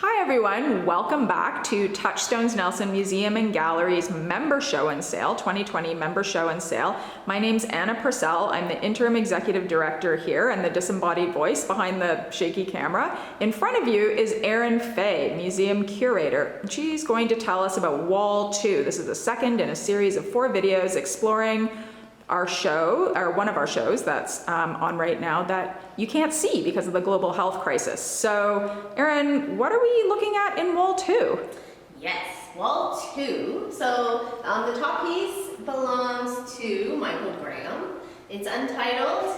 Hi everyone, welcome back to Touchstones Nelson Museum and Gallery's Member Show and Sale, 2020 Member Show and Sale. My name's Anna Purcell. I'm the Interim Executive Director here and the disembodied voice behind the shaky camera. In front of you is Arin Fay, Museum Curator. She's going to tell us about Wall 2. This is the second in a series of 4 videos exploring our show, or one of our shows that's on right now that you can't see because of the global health crisis. So, Arin, what are we looking at in Wall 2? Yes, Wall 2. So, the top piece belongs to Michael Graham. It's untitled.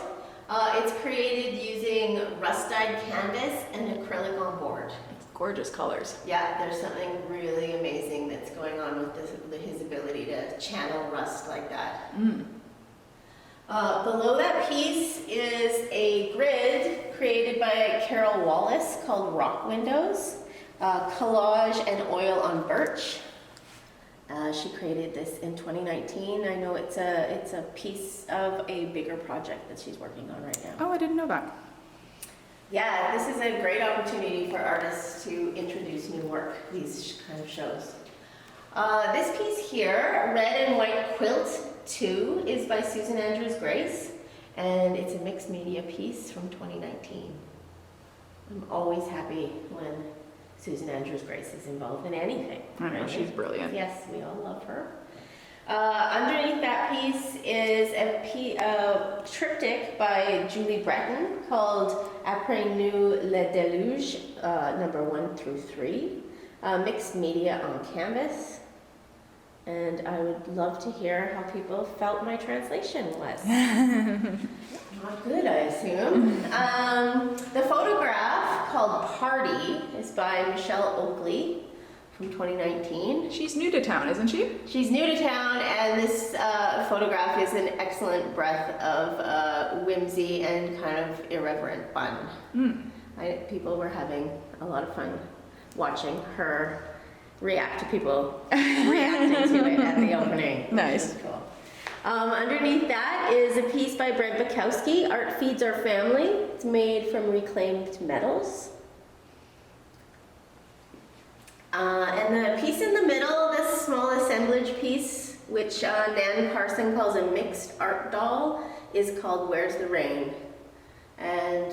It's created using rust-dyed canvas and acrylic on board. It's gorgeous colors. Yeah, there's something really amazing that's going on with his ability to channel rust like that. Below that piece is a grid created by Carol Wallace called Rock Windows, collage and oil on birch. She created this in 2019. I know it's a piece of a bigger project that she's working on right now. Oh, I didn't know that. Yeah, this is a great opportunity for artists to introduce new work, these kind of shows. This piece here, Red and White Quilt 2, is by Susan Andrews Grace, and it's a mixed media piece from 2019. I'm always happy when Susan Andrews Grace is involved in anything. I know, she's brilliant. Yes, we all love her. Underneath that piece is a triptych by Julie Breton called Après nous le déluge, number 1 through 3, mixed media on canvas. And I would love to hear how people felt my translation was. Not good, I assume. The photograph called Party is by Michelle Oakley from 2019. She's new to town, isn't she? She's new to town, and this photograph is an excellent breath of whimsy and kind of irreverent fun. People were having a lot of fun watching her react to people reacting to it at the opening. Nice. Which is cool. Underneath that is a piece by Brent Bukowski, Art Feeds Our Family. It's made from reclaimed metals. And the piece in the middle, this small assemblage piece, which Nan Carson calls a mixed art doll, is called Where's the Rain? And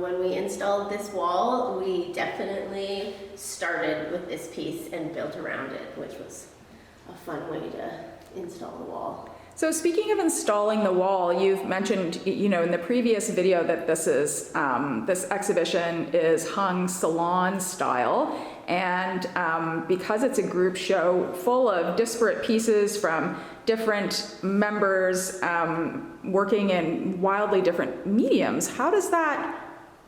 when we installed this wall, we definitely started with this piece and built around it, which was a fun way to install the wall. So speaking of installing the wall, you've mentioned, in the previous video that this is this exhibition is hung salon style, and because it's a group show full of disparate pieces from different members working in wildly different mediums, how does that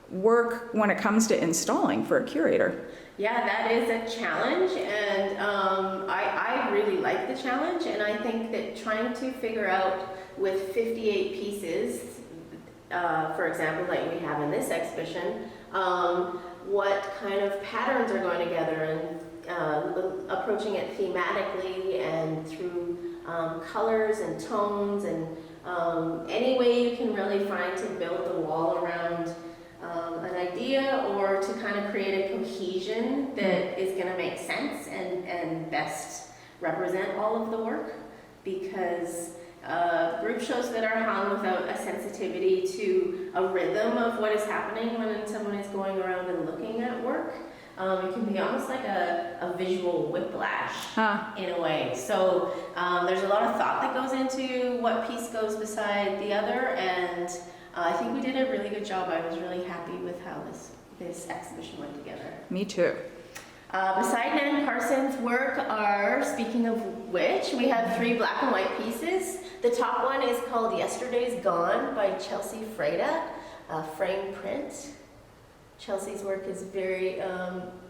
work when it comes to installing for a curator? Yeah, that is a challenge, and I really like the challenge, and I think that trying to figure out with 58 pieces, for example, like we have in this exhibition, what kind of patterns are going together, and approaching it thematically and through colors and tones, and any way you can really find to build the wall around an idea, or to kind of create a cohesion that is going to make sense and best represent all of the work, because group shows that are hung without a sensitivity to a rhythm of what is happening when someone is going around and looking at work, it can be almost like a visual whiplash in a way. So there's a lot of thought that goes into what piece goes beside the other, and I think we did a really good job. I was really happy with how this exhibition went together. Me too. Beside Nan Carson's work are, speaking of which, we have 3 black and white pieces. The top one is called Yesterday's Gone by Chelsea Freda, frame print. Chelsea's work is very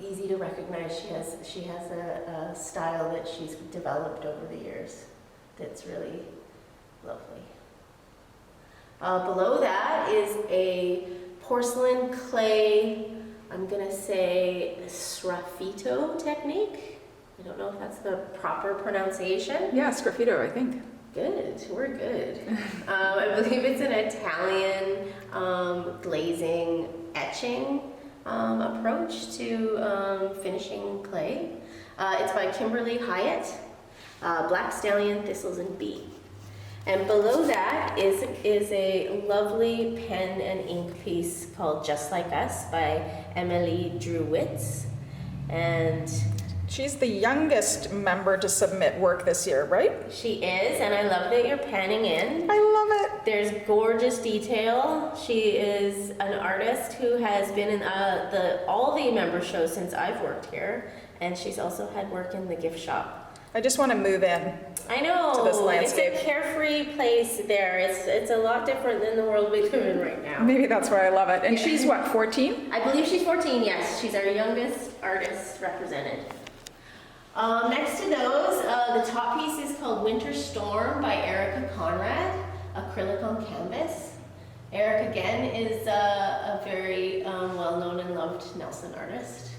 easy to recognize. She has a style that she's developed over the years that's really lovely. Below that is a porcelain clay, I'm going to say sgraffito technique. I don't know if that's the proper pronunciation. Yeah, sgraffito, I think. Good, we're good. I believe it's an Italian glazing etching approach to finishing clay. It's by Kimberly Hyatt, Black Stallion, Thistles, and Bee. And below that is a lovely pen and ink piece called Just Like Us by Emily Drew-Witz. And She's the youngest member to submit work this year, right? she is, and I love that you're panning in. I love it. There's gorgeous detail. She is an artist who has been in all the member shows since I've worked here, and she's also had work in the gift shop. I just want to move in. I know, To this landscape. it's a carefree place there. It's a lot different than the world we live in right now. Maybe that's why I love it. And she's what, 14? I believe she's 14, yes. She's our youngest artist represented. Next to those, the top piece is called Winter Storm by Erica Conrad, acrylic on canvas. Eric, again, is a very well-known and loved Nelson artist.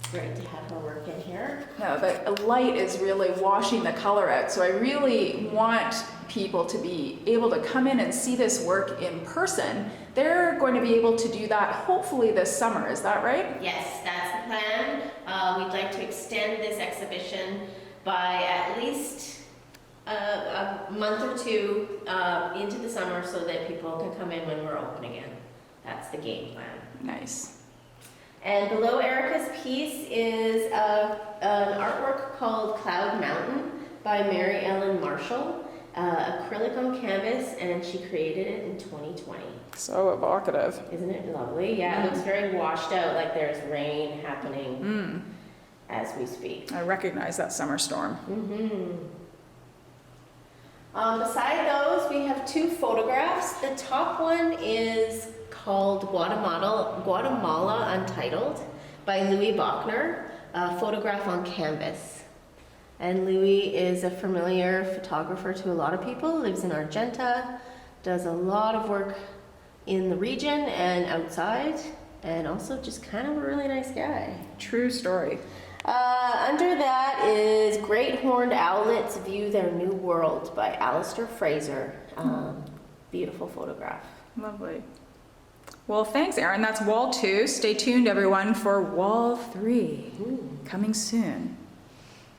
It's great to have her work in here. No, the light is really washing the color out. So I really want people to be able to come in and see this work in person. They're going to be able to do that hopefully this summer. Is that right? Yes, that's the plan. We'd like to extend this exhibition by at least a month or two into the summer so that people can come in when we're open again. That's the game plan. Nice. And below Erica's piece is an artwork called Cloud Mountain by Mary Ellen Marshall, acrylic on canvas, and she created it in 2020. So evocative. Isn't it lovely? Yeah, it looks very washed out, like there's rain happening as we speak. I recognize that summer storm. Beside those, we have two photographs. The top one is called Guatemala Untitled by Louis Bachner, a photograph on canvas. And Louis is a familiar photographer to a lot of people, lives in Argenta, does a lot of work in the region and outside, and also just kind of a really nice guy. True story. Under that is Great Horned Owlets View Their New World by Alistair Fraser. Beautiful photograph. Lovely. Well, thanks, Arin. That's wall 2. Stay tuned, everyone, for wall 3 coming soon.